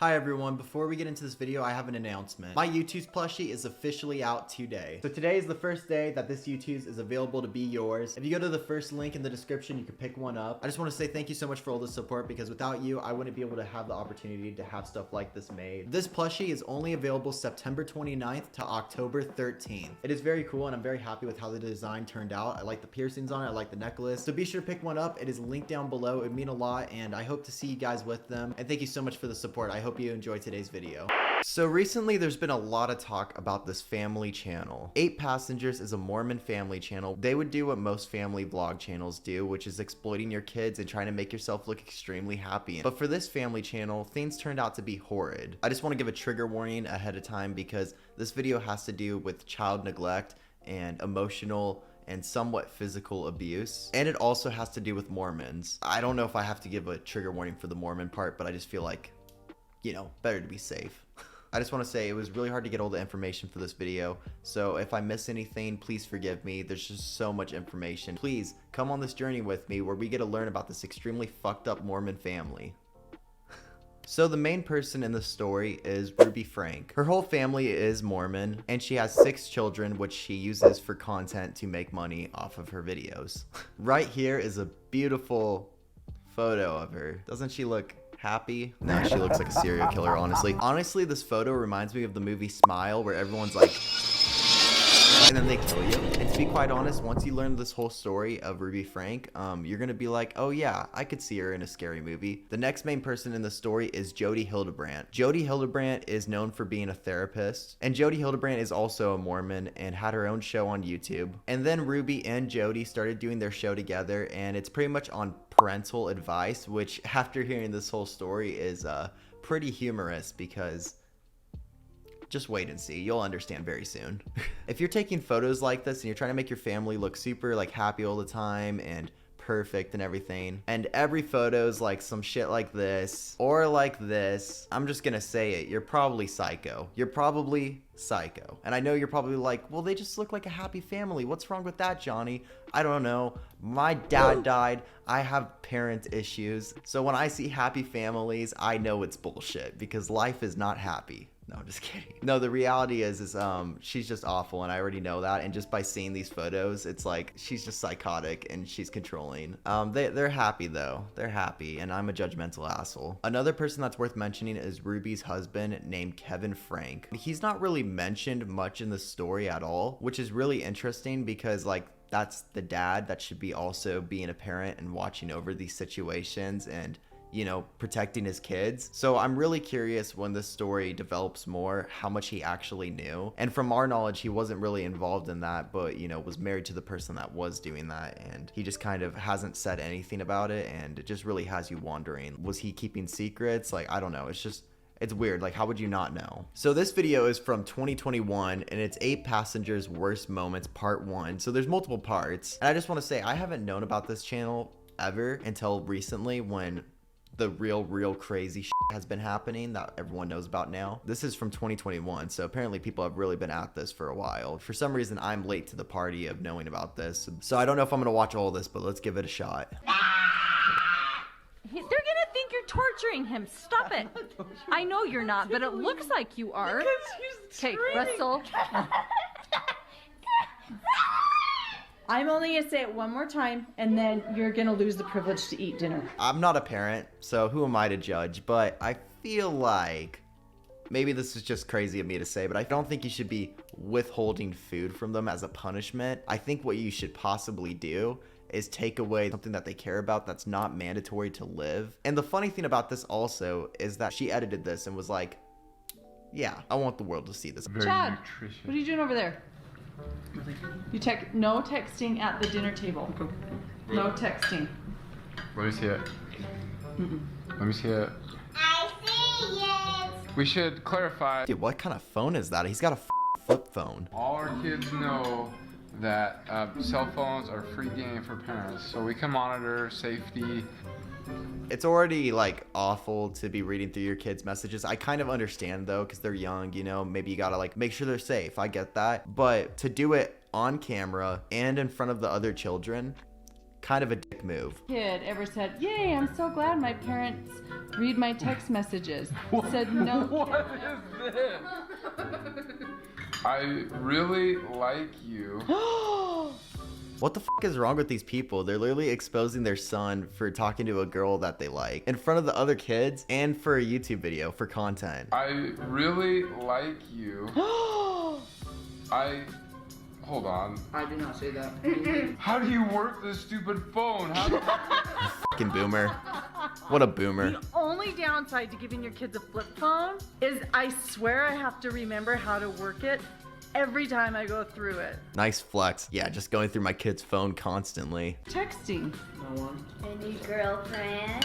Hi everyone, before we get into this video, I have an announcement. My Youtooz plushie is officially out today. So today is the first day that this Youtooz is available to be yours. If you go to the first link in the description, you can pick one up. I just want to say thank you so much for all the support because without you, I wouldn't be able to have the opportunity to have stuff like this made. This plushie is only available September 29th to October 13th. It is very cool and I'm very happy with how the design turned out. I like the piercings on it, I like the necklace. So be sure to pick one up. It is linked down below. It would mean a lot and I hope to see you guys with them. And thank you so much for the support. I hope you enjoy today's video. So recently there's been a lot of talk about this family channel. 8 Passengers is a Mormon family channel. They would do what most family vlog channels do, which is exploiting your kids and trying to make yourself look extremely happy. But for this family channel, things turned out to be horrid. I just want to give a trigger warning ahead of time because this video has to do with child neglect and emotional and somewhat physical abuse. And it also has to do with Mormons. I don't know if I have to give a trigger warning for the Mormon part, but I just feel like, you know, better to be safe. I just want to say it was really hard to get all the information for this video, so if I miss anything, please forgive me. There's just so much information. Please come on this journey with me where we get to learn about this extremely fucked up Mormon family. So the main person in the story is Ruby Franke. Her whole family is Mormon, and she has 6 children, which she uses for content to make money off of her videos. Right here is a beautiful photo of her. Doesn't she look happy? No, she looks like a serial killer, honestly. Honestly, this photo reminds me of the movie Smile, where everyone's like, and then they kill you. And to be quite honest, once you learn this whole story of Ruby Franke, you're gonna be like, oh yeah, I could see her in a scary movie. The next main person in the story is Jodi Hildebrandt. Jodi Hildebrandt is known for being a therapist, and Jodi Hildebrandt is also a Mormon and had her own show on YouTube. And then Ruby and Jodi started doing their show together, and it's pretty much on parental advice, which after hearing this whole story is pretty humorous because just wait and see. You'll understand very soon. If you're taking photos like this and you're trying to make your family look super like happy all the time and perfect and everything, and every photo's like some shit like this or like this, I'm just gonna say it, you're probably psycho. You're probably psycho. And I know you're probably like, well, they just look like a happy family. What's wrong with that, Johnny? I don't know. My dad died. I have parent issues. So when I see happy families, I know it's bullshit because life is not happy. No, I'm just kidding. No, the reality is she's just awful and I already know that. And just by seeing these photos, it's like she's just psychotic and she's controlling. They're happy though. They're happy and I'm a judgmental asshole. Another person that's worth mentioning is Ruby's husband named Kevin Franke. He's not really mentioned much in the story at all, which is really interesting because like that's the dad that should be also being a parent and watching over these situations and, you know, protecting his kids. So I'm really curious when this story develops more, how much he actually knew. And from our knowledge, he wasn't really involved in that, but, you know, was married to the person that was doing that. And he just kind of hasn't said anything about it. And it just really has you wondering, was he keeping secrets? Like, I don't know. It's weird. Like, how would you not know? So this video is from 2021 and it's 8 Passengers Worst Moments Part 1. So there's multiple parts. And I just want to say, I haven't known about this channel ever until recently when the real crazy shit has been happening that everyone knows about now. This is from 2021, so apparently people have really been at this for a while. For some reason, I'm late to the party of knowing about this. So I don't know if I'm gonna watch all this, but let's give it a shot. They're gonna think you're torturing him. Stop it. I know you're not, but it looks like you are. Okay, Russell. I'm only gonna say it one more time, and then you're gonna lose the privilege to eat dinner. I'm not a parent, so who am I to judge? But I feel like maybe this is just crazy of me to say, but I don't think you should be withholding food from them as a punishment. I think what you should possibly do is take away something that they care about that's not mandatory to live. And the funny thing about this also is that she edited this and was like, yeah, I want the world to see this. Chad, what are you doing over there? No texting at the dinner table. No texting. Let me see it. Let me see it. I see it. We should clarify. Dude, what kind of phone is that? He's got a flip phone. All our kids know that cell phones are free game for parents, so we can monitor safety. It's already like awful to be reading through your kids' messages. I kind of understand though, because they're young, you know, maybe you gotta like make sure they're safe. I get that. But to do it on camera and in front of the other children, kind of a dick dick move. Kid ever said, "Yay, I'm so glad my parents read my text messages." Said no. What is this? I really like you. What the fuck is wrong with these people? They're literally exposing their son for talking to a girl that they like in front of the other kids and for a YouTube video for content. I really like you. Hold on. I did not say that. How do you work this stupid phone? How do Fucking boomer. What a boomer. The only downside to giving your kids a flip phone is I swear I have to remember how to work it every time I go through it. Nice flex. Yeah, just going through my kid's phone constantly. Texting. No one. Any girlfriend?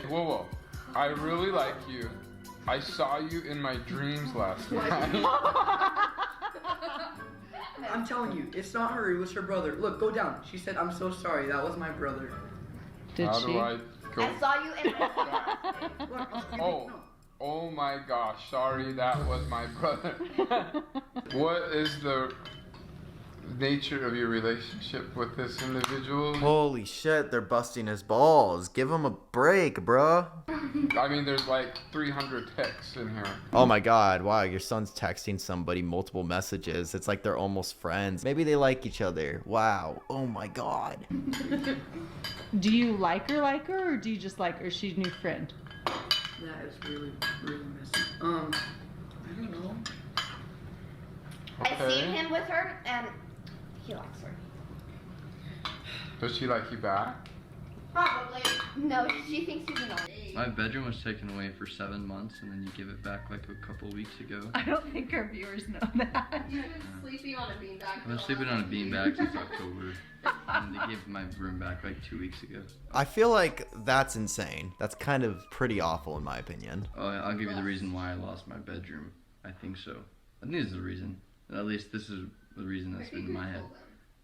Whoa. I really like you. I saw you in my dreams last night. I'm telling you, it's not her, it was her brother. Look, go down. She said, "I'm so sorry, that was my brother." Did How she? do I go? I saw you in Oh. Oh my gosh, sorry, that was my brother. What is the nature of your relationship with this individual? Holy shit, they're busting his balls. Give him a break, bruh. I mean, there's like 300 texts in here. Oh my god, wow, your son's texting somebody multiple messages. It's like they're almost friends. Maybe they like each other. Wow. Oh my god. Do you like her, or do you just like her? She's a new friend. That is really, really messy. I don't know. I seen him with her and he likes her. Does she like you back? Probably. No, she thinks he's annoying. My bedroom was taken away for 7 months, and then you give it back like a couple weeks ago. I don't think our viewers know that. You've been sleeping on a beanbag. I've been sleeping on a beanbag since October, and they gave my room back like 2 weeks ago. I feel like that's insane. That's kind of pretty awful in my opinion. Oh, I'll give you the reason why I lost my bedroom. I think so. I think this is the reason. At least this is the reason that's been in my head.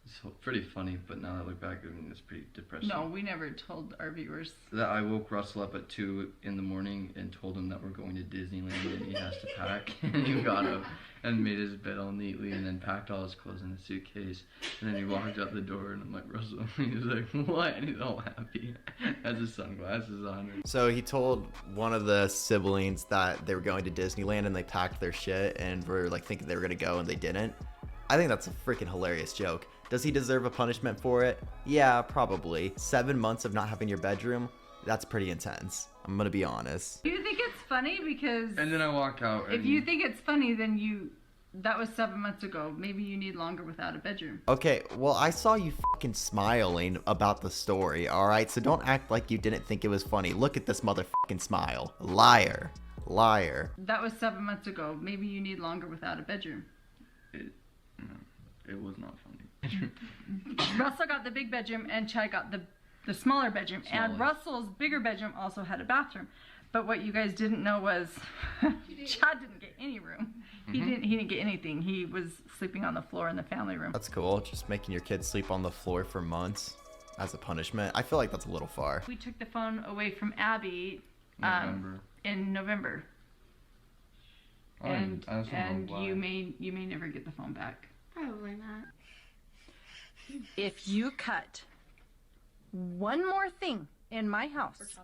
It's pretty funny, but now that I look back, I mean, it's pretty depressing. No, we never told our viewers. That I woke Russell up at 2 in the morning and told him that we're going to Disneyland and he has to pack. And he got up and made his bed all neatly and then packed all his clothes in a suitcase. And then he walked out the door and I'm like, Russell, and he's like, what? And he's all happy. Has his sunglasses on. So he told one of the siblings that they were going to Disneyland and they packed their shit and were like thinking they were gonna go and they didn't. I think that's a freaking hilarious joke. Does he deserve a punishment for it? Yeah, probably. 7 months of not having your bedroom? That's pretty intense. I'm gonna be honest. You think it's funny because And then I walk out. And if you think it's funny, then that was 7 months ago. Maybe you need longer without a bedroom. Okay, well, I saw you fucking smiling about the story, alright? So don't act like you didn't think it was funny. Look at this motherfucking smile. Liar. Liar. That was 7 months ago. Maybe you need longer without a bedroom. It was not funny. Russell got the big bedroom and Chad got the smaller bedroom. And Russell's bigger bedroom also had a bathroom. But what you guys didn't know was Chad didn't get any room. He didn't get anything. He was sleeping on the floor in the family room. That's cool. Just making your kids sleep on the floor for months as a punishment. I feel like that's a little far. We took the phone away from Abby in November. And you may never get the phone back. Probably not. If you cut one more thing in my house,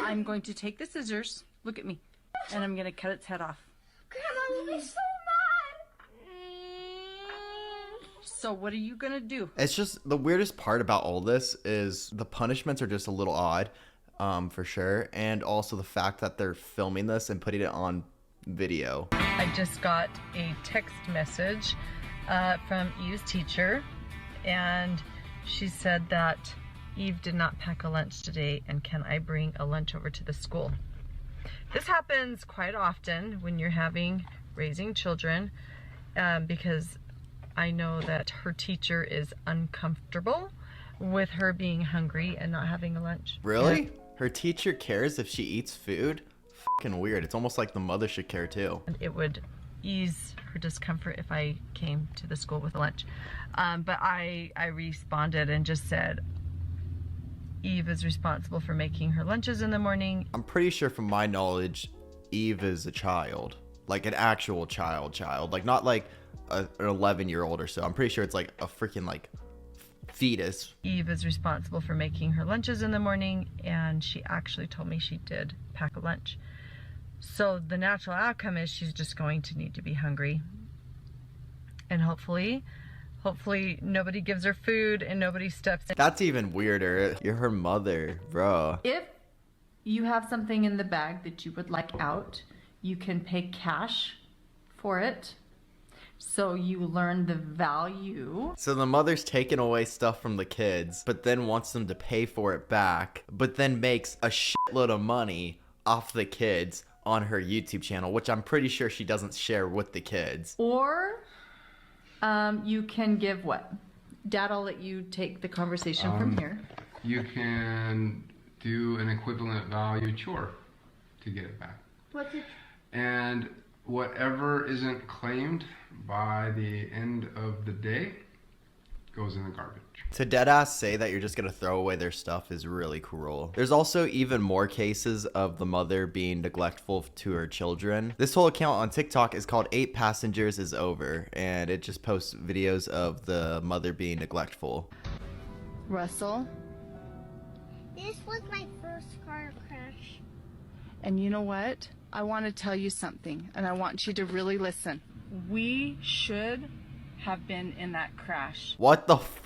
I'm going to take the scissors, look at me, and I'm going to cut its head off. Grandma will be so mad. So what are you going to do? It's just the weirdest part about all this is the punishments are just a little odd, for sure. And also the fact that they're filming this and putting it on video. I just got a text message from Eve's teacher, and she said that Eve did not pack a lunch today, and can I bring a lunch over to the school? This happens quite often when you're raising children, because I know that her teacher is uncomfortable with her being hungry and not having a lunch. Really? Her teacher cares if she eats food? Fucking weird. It's almost like the mother should care too. It would ease her discomfort if I came to the school with lunch. But I responded and just said, Eve is responsible for making her lunches in the morning. I'm pretty sure from my knowledge, Eve is a child. Like an actual child. Like not like an 11-year-old or so. I'm pretty sure it's like a freaking like fetus. Eve is responsible for making her lunches in the morning, and she actually told me she did pack a lunch. So the natural outcome is she's just going to need to be hungry. And hopefully nobody gives her food and nobody steps in. That's even weirder. You're her mother, bro. If you have something in the bag that you would like out, you can pay cash for it. So you learn the value. So the mother's taking away stuff from the kids, but then wants them to pay for it back, but then makes a shitload of money off the kids on her YouTube channel, which I'm pretty sure she doesn't share with the kids. Or you can give what? Dad, I'll let you take the conversation from here. You can do an equivalent value chore to get it back. What's it? And whatever isn't claimed by the end of the day goes in the garbage. To deadass say that you're just gonna throw away their stuff is really cruel. There's also even more cases of the mother being neglectful to her children. This whole account on TikTok is called 8 Passengers is Over, and it just posts videos of the mother being neglectful. Russell, This was my first car crash. and you know what? I want to tell you something, and I want you to really listen. We should have been in that crash. What the f***?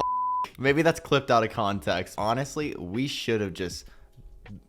Maybe that's clipped out of context. Honestly, we should have just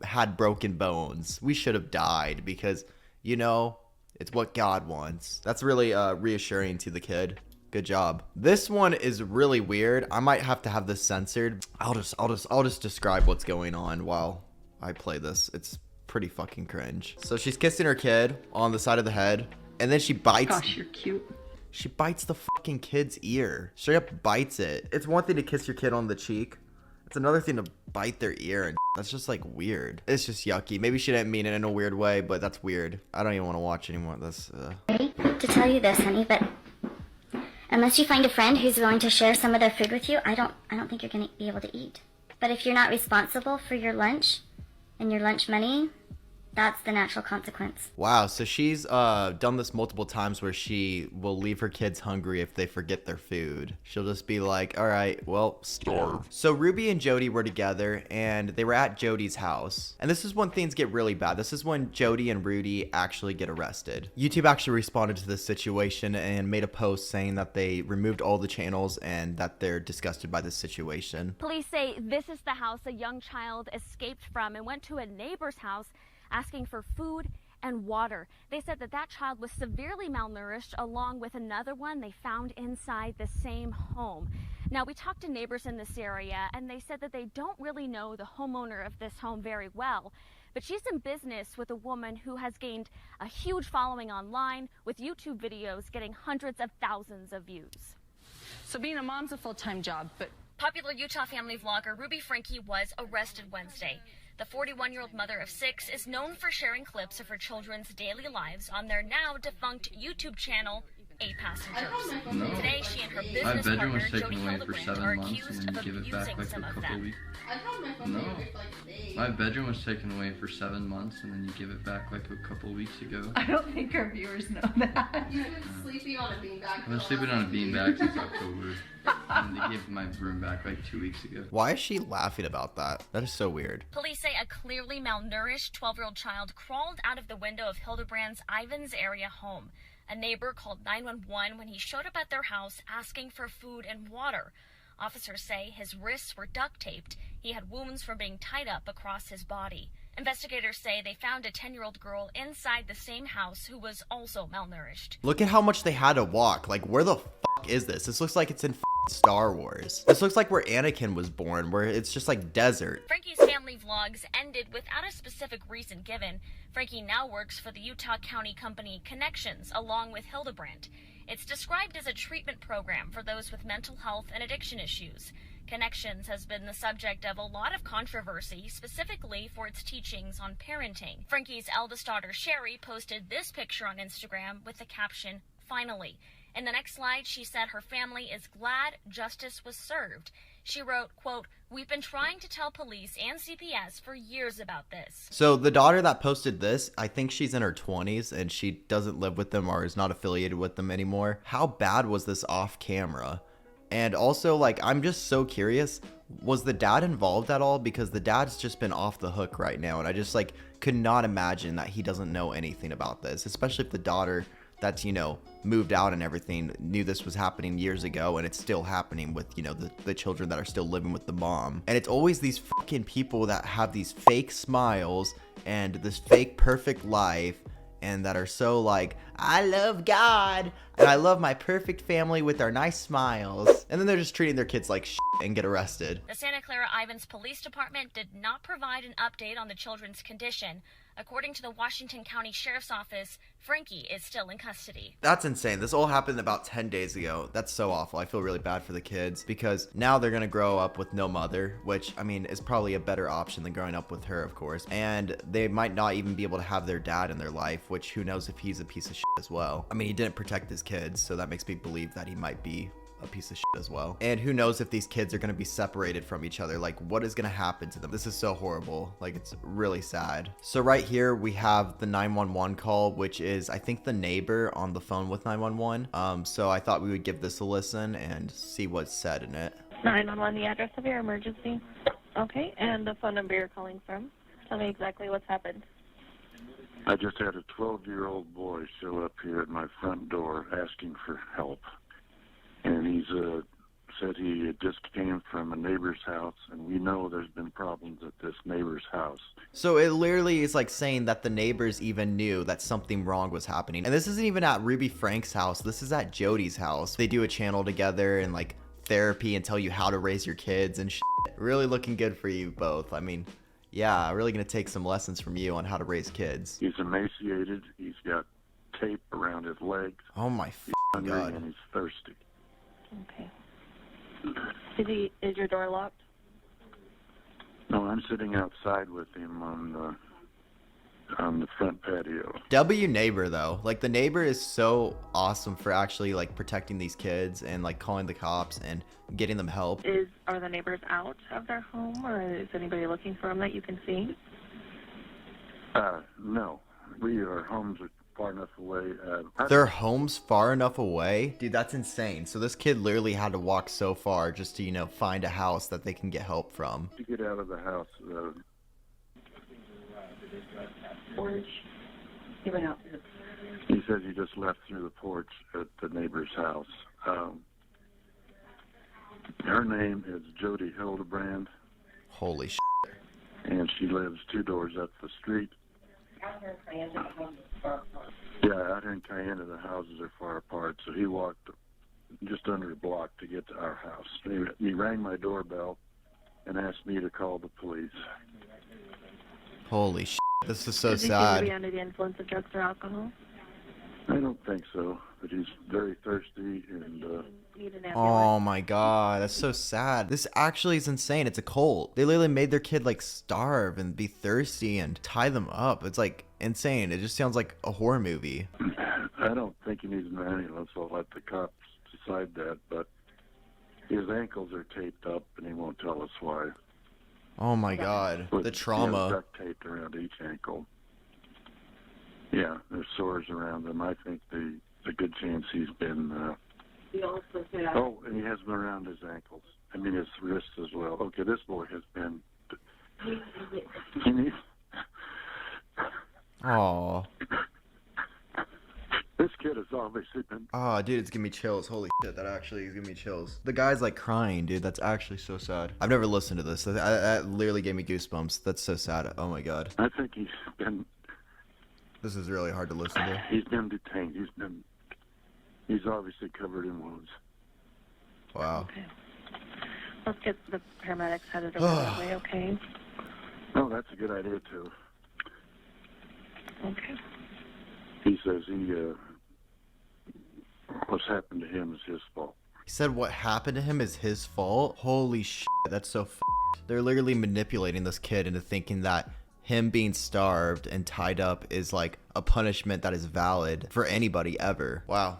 had broken bones. We should have died because, you know, it's what God wants. That's really reassuring to the kid. Good job. This one is really weird. I might have to have this censored. I'll just describe what's going on while I play this. It's pretty fucking cringe. So she's kissing her kid on the side of the head, and then she bites. Gosh, you're cute. She bites the fucking kid's ear. Straight up bites it. It's one thing to kiss your kid on the cheek. It's another thing to bite their ear, and that's just like weird. It's just yucky. Maybe she didn't mean it in a weird way, but that's weird. I don't even want to watch anymore of this. Ready to tell you this, honey, but unless you find a friend who's willing to share some of their food with you, I don't think you're gonna be able to eat. But if you're not responsible for your lunch and your lunch money, that's the natural consequence. Wow, so she's done this multiple times where she will leave her kids hungry if they forget their food. She'll just be like, all right, well, starve. So Ruby and Jody were together, and they were at Jody's house. And this is when things get really bad. This is when Jody and Rudy actually get arrested. YouTube actually responded to this situation and made a post saying that they removed all the channels and that they're disgusted by this situation. Police say this is the house a young child escaped from and went to a neighbor's house asking for food and water. They said that that child was severely malnourished along with another one they found inside the same home. Now, we talked to neighbors in this area, and they said that they don't really know the homeowner of this home very well, but she's in business with a woman who has gained a huge following online, with YouTube videos getting hundreds of thousands of views. So being a mom's a full-time job, but Popular Utah family vlogger Ruby Franke was arrested Wednesday. The 41-year-old mother of 6 is known for sharing clips of her children's daily lives on their now defunct YouTube channel, 8 Passengers. No. Today, she and her My business bedroom partner, was taken Jody away for Hildebrand, 7 are months accused and then of you give it back abusing like some a of couple them. weeks. I've had my phone No. for like days. My bedroom was taken away for 7 months and then you give it back like a couple weeks ago. I don't think our viewers know that. You've been sleeping on a beanbag. I've been sleeping on a beanbag since October. And they gave my room back like 2 weeks ago. Why is she laughing about that? That is so weird. Police say a clearly malnourished 12-year-old child crawled out of the window of Hildebrand's Ivans area home. A neighbor called 911 when he showed up at their house asking for food and water. Officers say his wrists were duct taped. He had wounds from being tied up across his body. Investigators say they found a 10-year-old girl inside the same house who was also malnourished. Look at how much they had to walk. Like, where the fuck is this? This looks like it's in Star Wars. This looks like where Anakin was born, where it's just like desert. Franke's family vlogs ended without a specific reason given. Franke now works for the Utah County company Connections, along with Hildebrand. It's described as a treatment program for those with mental health and addiction issues. Connections has been the subject of a lot of controversy, specifically for its teachings on parenting. Franke's eldest daughter, Sherry, posted this picture on Instagram with the caption, "Finally." In the next slide, she said her family is glad justice was served. She wrote, quote, "We've been trying to tell police and CPS for years about this." So the daughter that posted this, I think she's in her 20s and she doesn't live with them or is not affiliated with them anymore. How bad was this off camera? And also, like, I'm just so curious, was the dad involved at all? Because the dad's just been off the hook right now, and I just, like, could not imagine that he doesn't know anything about this, especially if the daughter that's, you know, moved out and everything knew this was happening years ago, and it's still happening with, you know, the children that are still living with the mom. And it's always these fucking people that have these fake smiles and this fake perfect life, and that are so like, I love God and I love my perfect family with our nice smiles, and then they're just treating their kids like shit and get arrested. The Santa Clara Ivans Police Department did not provide an update on the children's condition. According to the Washington County Sheriff's Office, Franke is still in custody. That's insane. This all happened about 10 days ago. That's so awful. I feel really bad for the kids because now they're gonna grow up with no mother, which, I mean, is probably a better option than growing up with her, of course. And they might not even be able to have their dad in their life, which who knows if he's a piece of shit as well. I mean, he didn't protect his kids, so that makes me believe that he might be a piece of shit as well. And who knows if these kids are going to be separated from each other. Like, what is going to happen to them? This is so horrible. Like, it's really sad. So right here we have the 911 call, which is, I think, the neighbor on the phone with 911. So I thought we would give this a listen and see what's said in it. 911, the address of your emergency. Okay, and the phone number you're calling from. Tell me exactly what's happened. I just had a 12-year-old boy show up here at my front door asking for help. And he's said he just came from a neighbor's house, and we know there's been problems at this neighbor's house. So it literally is like saying that the neighbors even knew that something wrong was happening. And this isn't even at Ruby Frank's house. This is at Jody's house. They do a channel together and like therapy and tell you how to raise your kids and shit. Really looking good for you both. I mean, yeah, really gonna take some lessons from you on how to raise kids. He's emaciated. He's got tape around his legs. Oh my he's hungry God. And he's thirsty. Okay. Is your door locked? No, I'm sitting outside with him on the front patio. W neighbor though, like the neighbor is so awesome for actually like protecting these kids and like calling the cops and getting them help. Are the neighbors out of their home, or is anybody looking for them that you can see? No, our homes are far enough away. Their home's far enough away? Dude, that's insane. So this kid literally had to walk so far just to, you know, find a house that they can get help from. To get out of the house. He went out. He says he just left through the porch at the neighbor's house. Her name is Jody Hildebrand. Holy shit. And she lives 2 doors up the street. Yeah, out here in Cayenne, the houses are far apart, so he walked just under a block to get to our house. He rang my doorbell and asked me to call the police. Holy shit, this is so Does he sad. seem to be under the influence of drugs or alcohol? I don't think so, but he's very thirsty and oh my God, that's so sad. This actually is insane. It's a cult. They literally made their kid like starve and be thirsty and tie them up. It's like insane. It just sounds like a horror movie. I don't think he needs an ambulance. I'll let the cops decide that, but his ankles are taped up and he won't tell us why. Oh my God, the trauma. He has duct taped around each ankle. Yeah, there's sores around them. I think there's a good chance he's been. Oh, and he has them around his ankles. I mean, his wrists as well. Okay, this boy has been. He needs. Oh. This kid has obviously been. Oh, dude, it's giving me chills. Holy shit, that actually is giving me chills. The guy's like crying, dude. That's actually so sad. I've never listened to this. That literally gave me goosebumps. That's so sad. Oh my God. I think he's been. This is really hard to listen to. He's been detained. He's obviously covered in wounds. Wow. Okay. Let's get the paramedics headed over that way, okay? Oh, that's a good idea, too. Okay. He says what's happened to him is his fault. He said what happened to him is his fault? Holy shit, that's so f***ed. They're literally manipulating this kid into thinking that him being starved and tied up is like a punishment that is valid for anybody ever. Wow.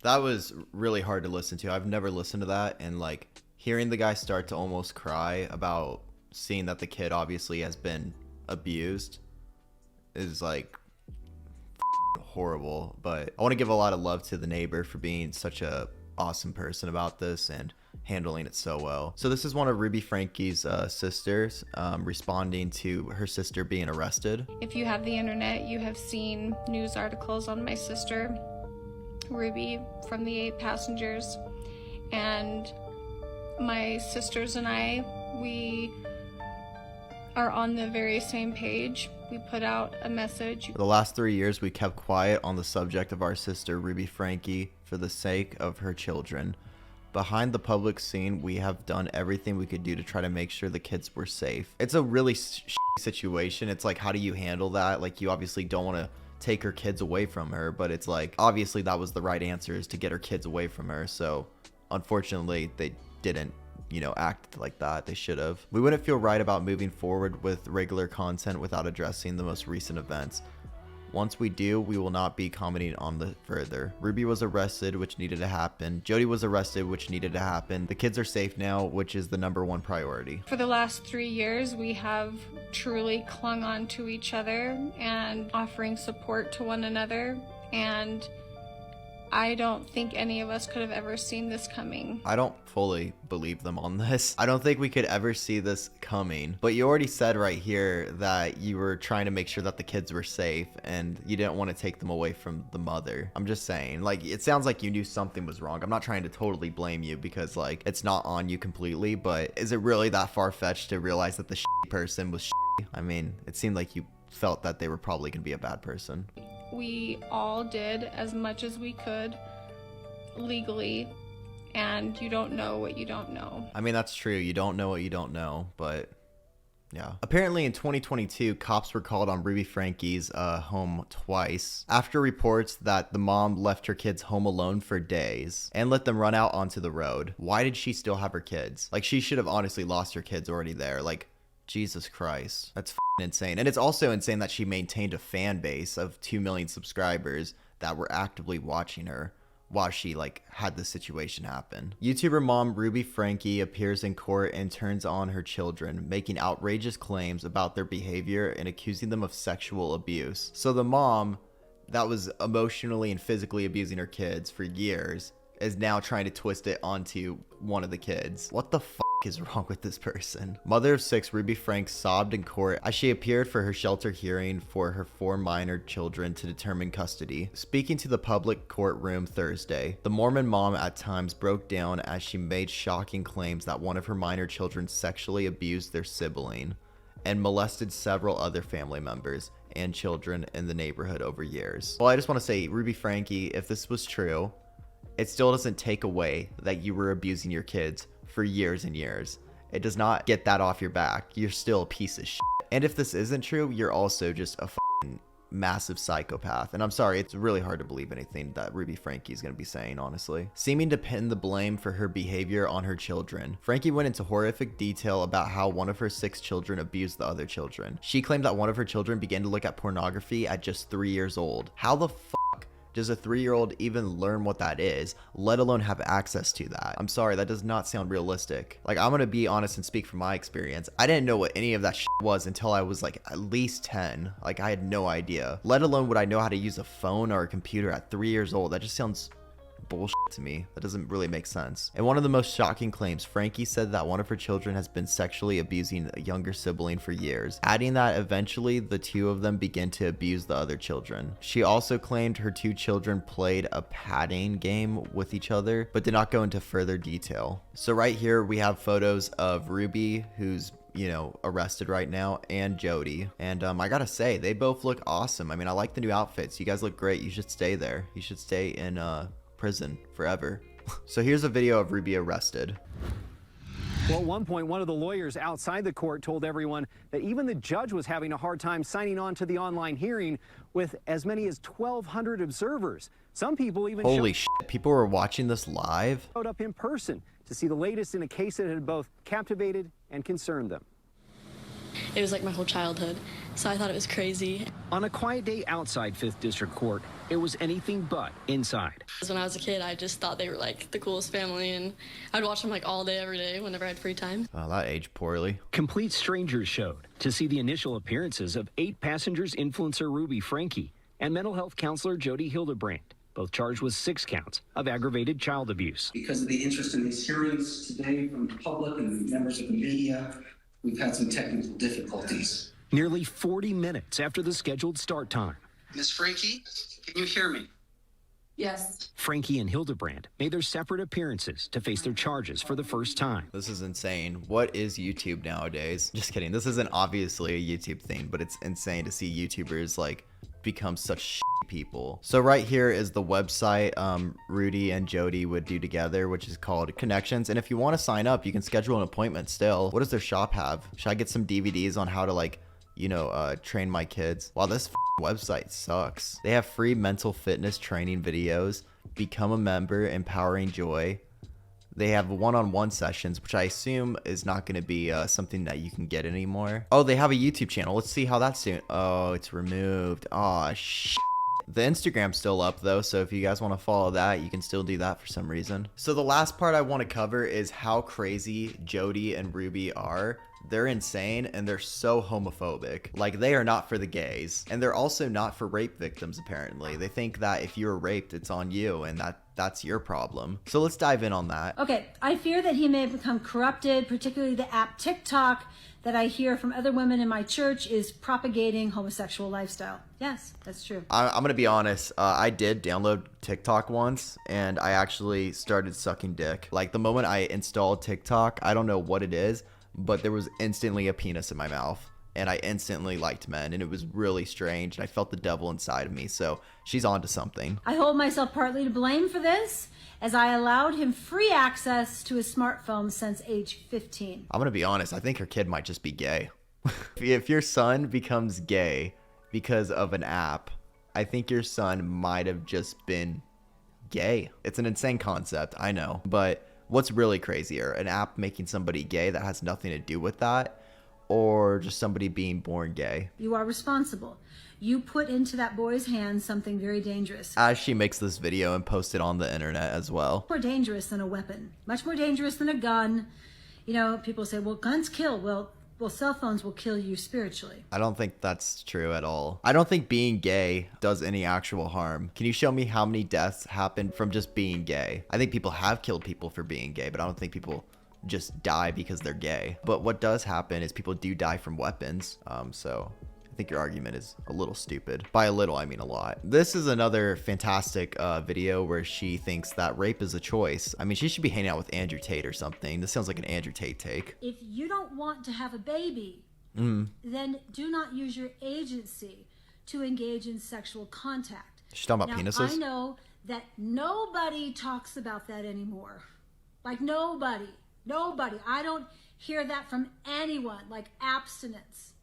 That was really hard to listen to. I've never listened to that, and like hearing the guy start to almost cry about seeing that the kid obviously has been abused is like horrible. But I want to give a lot of love to the neighbor for being such a awesome person about this, and handling it so well. So this is one of Ruby Franke's sisters responding to her sister being arrested. If you have the internet, you have seen news articles on my sister, Ruby, from the 8 passengers. And my sisters and I, we are on the very same page. We put out a message. For the last 3 years, we kept quiet on the subject of our sister, Ruby Franke, for the sake of her children. Behind the public scene, we have done everything we could do to try to make sure the kids were safe. It's a really situation. It's like, how do you handle that? Like, you obviously don't want to take her kids away from her, but it's like, obviously that was the right answer, is to get her kids away from her. So unfortunately, they didn't, you know, act like that. They should have. We wouldn't feel right about moving forward with regular content without addressing the most recent events. Once we do, we will not be commenting on the further. Ruby was arrested, which needed to happen. Jody was arrested, which needed to happen. The kids are safe now, which is the #1 priority. For the last 3 years, we have truly clung on to each other and offering support to one another. And I don't think any of us could have ever seen this coming. I don't fully believe them on this. I don't think we could ever see this coming. But you already said right here that you were trying to make sure that the kids were safe and you didn't want to take them away from the mother. I'm just saying, like, it sounds like you knew something was wrong. I'm not trying to totally blame you because, like, it's not on you completely, but is it really that far-fetched to realize that the person was I mean, it seemed like you felt that they were probably going to be a bad person. We all did as much as we could legally, and you don't know what you don't know. I mean, that's true. You don't know what you don't know, but yeah. Apparently in 2022, cops were called on Ruby Franke's home twice after reports that the mom left her kids home alone for days and let them run out onto the road. Why did she still have her kids? Like, she should have honestly lost her kids already there. Like, Jesus Christ. That's insane. And it's also insane that she maintained a fan base of 2 million subscribers that were actively watching her while she, like, had this situation happen. YouTuber mom Ruby Franke appears in court and turns on her children, making outrageous claims about their behavior and accusing them of sexual abuse. So the mom that was emotionally and physically abusing her kids for years is now trying to twist it onto one of the kids. What the fuck is wrong with this person? Mother of 6 Ruby Franke sobbed in court as she appeared for her shelter hearing for her 4 minor children to determine custody. Speaking to the public courtroom Thursday, the Mormon mom at times broke down as she made shocking claims that one of her minor children sexually abused their sibling and molested several other family members and children in the neighborhood over years. Well, I just want to say, Ruby Franke, if this was true, it still doesn't take away that you were abusing your kids for years and years. It does not get that off your back. You're still a piece of shit. And if this isn't true, you're also just a massive psychopath. And I'm sorry, it's really hard to believe anything that Ruby Franke is going to be saying, honestly. Seeming to pin the blame for her behavior on her children, Franke went into horrific detail about how one of her 6 children abused the other children. She claimed that one of her children began to look at pornography at just 3 years old. How the fuck does a 3-year-old even learn what that is, let alone have access to that? I'm sorry, that does not sound realistic. Like, I'm gonna be honest and speak from my experience. I didn't know what any of that shit was until I was like at least 10. Like, I had no idea. Let alone would I know how to use a phone or a computer at 3 years old. That just sounds bullshit to me. That doesn't really make sense. In one of the most shocking claims, Franke said that one of her children has been sexually abusing a younger sibling for years, adding that eventually the 2 of them began to abuse the other children. She also claimed her 2 children played a patting game with each other, but did not go into further detail. So right here we have photos of Ruby, who's, you know, arrested right now, and Jody. And I gotta say, they both look awesome. I mean, I like the new outfits. You guys look great. You should stay there. You should stay in prison forever. So here's a video of Ruby arrested. Well, at one point, one of the lawyers outside the court told everyone that even the judge was having a hard time signing on to the online hearing with as many as 1,200 observers. Some people even holy shit, people were watching this live? Showed up in person to see the latest in a case that had both captivated and concerned them. It was like my whole childhood, so I thought it was crazy. On a quiet day outside 5th District Court, it was anything but inside. When I was a kid, I just thought they were like the coolest family, and I'd watch them like all day, every day, whenever I had free time. Oh, that aged poorly. Complete strangers showed to see the initial appearances of 8 passengers influencer Ruby Franke and mental health counselor Jody Hildebrand. both charged with 6 counts of aggravated child abuse. Because of the interest in these hearings today from the public and the members of the media, we've had some technical difficulties. Nearly 40 minutes after the scheduled start time, Miss Franke, can you hear me? Yes. Franke and Hildebrand made their separate appearances to face their charges for the first time. This is insane. What is YouTube nowadays? Just kidding. This isn't obviously a YouTube thing, but it's insane to see YouTubers like become such people. So right here is the website Rudy and Jody would do together, which is called Connections. And if you want to sign up, you can schedule an appointment still. What does their shop have? Should I get some DVDs on how to like, you know, train my kids? Wow, this website sucks. They have free mental fitness training videos, become a member, empowering joy. They have one-on-one sessions, which I assume is not going to be something that you can get anymore. Oh, they have a YouTube channel. Let's see how that's doing. Oh, it's removed. Oh, shit. The Instagram's still up though, so if you guys want to follow that, you can still do that for some reason. So the last part I want to cover is how crazy Jody and Ruby are. They're insane and they're so homophobic. Like, they are not for the gays. And they're also not for rape victims, apparently. They think that if you're raped, it's on you and that's your problem. So let's dive in on that. Okay, I fear that he may have become corrupted, particularly the app TikTok that I hear from other women in my church is propagating homosexual lifestyle. Yes, that's true. I'm gonna be honest. I did download TikTok once, and I actually started sucking dick. Like, the moment I installed TikTok, I don't know what it is, but there was instantly a penis in my mouth. And I instantly liked men, and it was really strange, and I felt the devil inside of me, so she's onto something. I hold myself partly to blame for this, as I allowed him free access to his smartphone since age 15. I'm gonna be honest, I think her kid might just be gay. If your son becomes gay because of an app, I think your son might have just been gay. It's an insane concept, I know, but what's really crazier? An app making somebody gay that has nothing to do with that? Or just somebody being born gay? You are responsible. You put into that boy's hands something very dangerous. As she makes this video and posts it on the internet as well. More dangerous than a weapon. Much more dangerous than a gun. You know, people say, well, guns kill. Well, cell phones will kill you spiritually. I don't think that's true at all. I don't think being gay does any actual harm. Can you show me how many deaths happened from just being gay? I think people have killed people for being gay, but I don't think people just die because they're gay. But what does happen is people do die from weapons. So I think your argument is a little stupid. By a little, I mean a lot. This is another fantastic video where she thinks that rape is a choice. I mean, she should be hanging out with Andrew Tate or something. This sounds like an Andrew Tate take. If you don't want to have a baby, then do not use your agency to engage in sexual contact. She's talking about penises? I know that nobody talks about that anymore. Like, nobody. I don't hear that from anyone. Like, abstinence.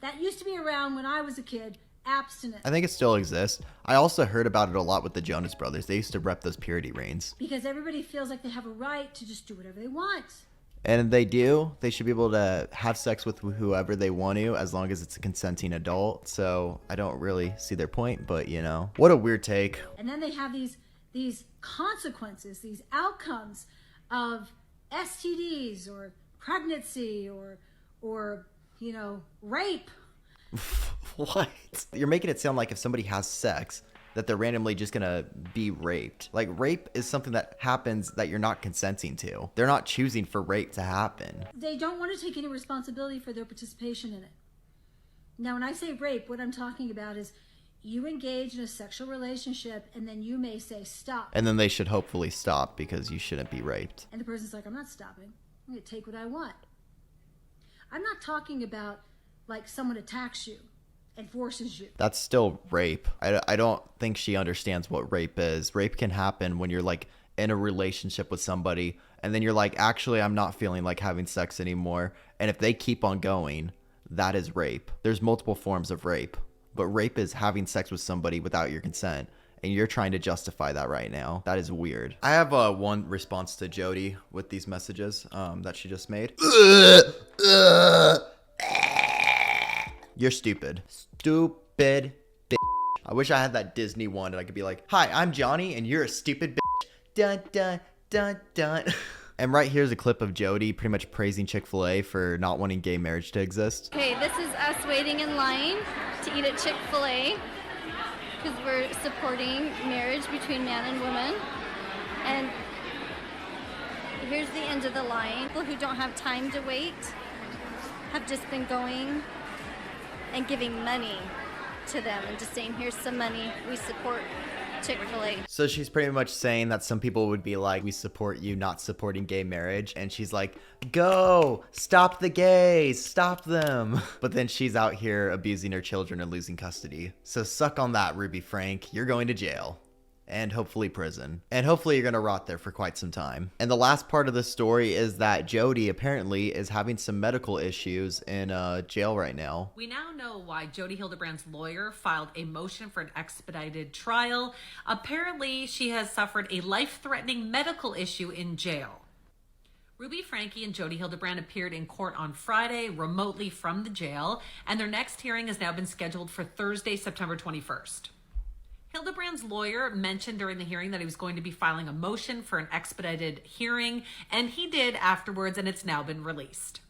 That used to be around when I was a kid. Abstinence. I think it still exists. I also heard about it a lot with the Jonas Brothers. They used to rep those purity rings. Because everybody feels like they have a right to just do whatever they want. And they do. They should be able to have sex with whoever they want to, as long as it's a consenting adult. So I don't really see their point, but you know. What a weird take. And then they have these consequences, these outcomes of STDs or pregnancy or you know, rape. What? You're making it sound like if somebody has sex that they're randomly just gonna be raped. Like, rape is something that happens that you're not consenting to. They're not choosing for rape to happen. They don't want to take any responsibility for their participation in it. Now, when I say rape, what I'm talking about is you engage in a sexual relationship and then you may say stop. And then they should hopefully stop because you shouldn't be raped. And the person's like, I'm not stopping. I'm going to take what I want. I'm not talking about like someone attacks you and forces you. That's still rape. I don't think she understands what rape is. Rape can happen when you're like in a relationship with somebody and then you're like, actually, I'm not feeling like having sex anymore. And if they keep on going, that is rape. There's multiple forms of rape. But rape is having sex with somebody without your consent. And you're trying to justify that right now. That is weird. I have one response to Jody with these messages that she just made. You're stupid. Stupid bitch. I wish I had that Disney one and I could be like, hi, I'm Johnnie and you're a stupid bitch. Dun, dun, dun, dun. And right here's a clip of Jody pretty much praising Chick-fil-A for not wanting gay marriage to exist. Okay, this is us waiting in line to eat at Chick-fil-A. because we're supporting marriage between man and woman. And here's the end of the line. People who don't have time to wait have just been going and giving money to them and just saying, here's some money, we support Chick-fil-A. So she's pretty much saying that some people would be like, we support you not supporting gay marriage. And she's like, go, stop the gays, stop them. But then she's out here abusing her children and losing custody. So suck on that, Ruby Frank. You're going to jail. And hopefully prison. And hopefully you're gonna rot there for quite some time. And the last part of the story is that Jody apparently is having some medical issues in jail right now. We now know why Jody Hildebrand's lawyer filed a motion for an expedited trial. Apparently she has suffered a life-threatening medical issue in jail. Ruby Franke and Jody Hildebrand appeared in court on Friday remotely from the jail, and their next hearing has now been scheduled for Thursday, September 21st. Hildebrand's lawyer mentioned during the hearing that he was going to be filing a motion for an expedited hearing, and he did afterwards, and it's now been released.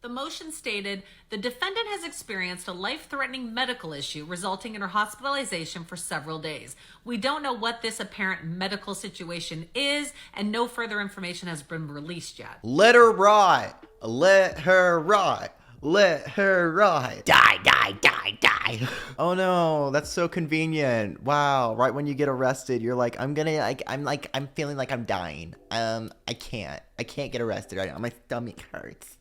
The motion stated, the defendant has experienced a life-threatening medical issue resulting in her hospitalization for several days. We don't know what this apparent medical situation is, and no further information has been released yet. Let her rot. Let her rot. Let her rot. Die, die, die, die. Oh no, that's so convenient. Wow, right when you get arrested, you're like, I'm feeling like I'm dying. I can't get arrested right now. My stomach hurts.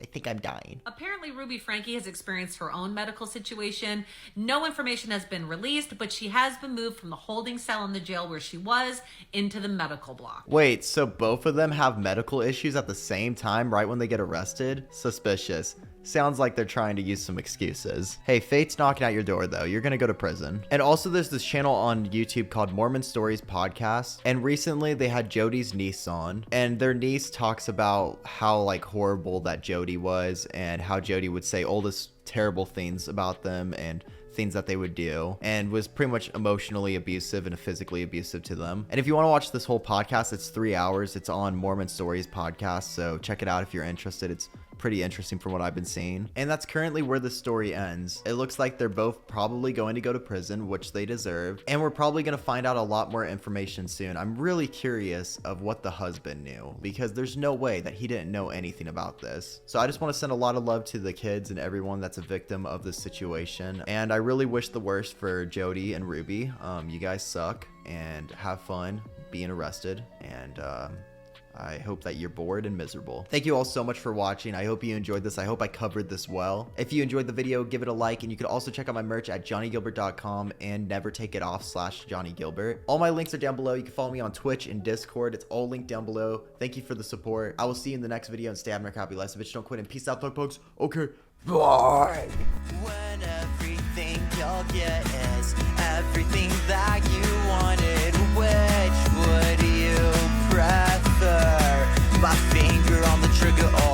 I think I'm dying. Apparently, Ruby Franke has experienced her own medical situation. No information has been released, but she has been moved from the holding cell in the jail where she was into the medical block. Wait, so both of them have medical issues at the same time right when they get arrested? Suspicious. Sounds like they're trying to use some excuses. Hey, fate's knocking at your door though. You're gonna go to prison. And also there's this channel on YouTube called Mormon Stories Podcast. And recently they had Jody's niece on. And their niece talks about how like horrible that Jody was. And how Jody would say all this terrible things about them. And things that they would do, and was pretty much emotionally abusive and physically abusive to them. And if you want to watch this whole podcast, it's 3 hours. It's on Mormon Stories Podcast, so check it out if you're interested. It's pretty interesting from what I've been seeing. And that's currently where the story ends. It looks like they're both probably going to go to prison, which they deserve, and we're probably going to find out a lot more information soon. I'm really curious of what the husband knew, because there's no way that he didn't know anything about this. So I just want to send a lot of love to the kids and everyone that's a victim of this situation, and I really wish the worst for Jody and Ruby. You guys suck, and have fun being arrested, and I hope that you're bored and miserable. Thank you all so much for watching. I hope you enjoyed this. I hope I covered this well. If you enjoyed the video, give it a like, and you can also check out my merch at johnnyguilbert.com and nevertakeitoff.com/JohnnyGuilbert. All my links are down below. You can follow me on Twitch and Discord. It's all linked down below. Thank you for the support. I will see you in the next video, and stay out of happy life. Bitch, don't quit, and peace out, thug pugs. Okay, bye. When everything you'll get is everything that you wanted, which would you prefer? My finger on the trigger or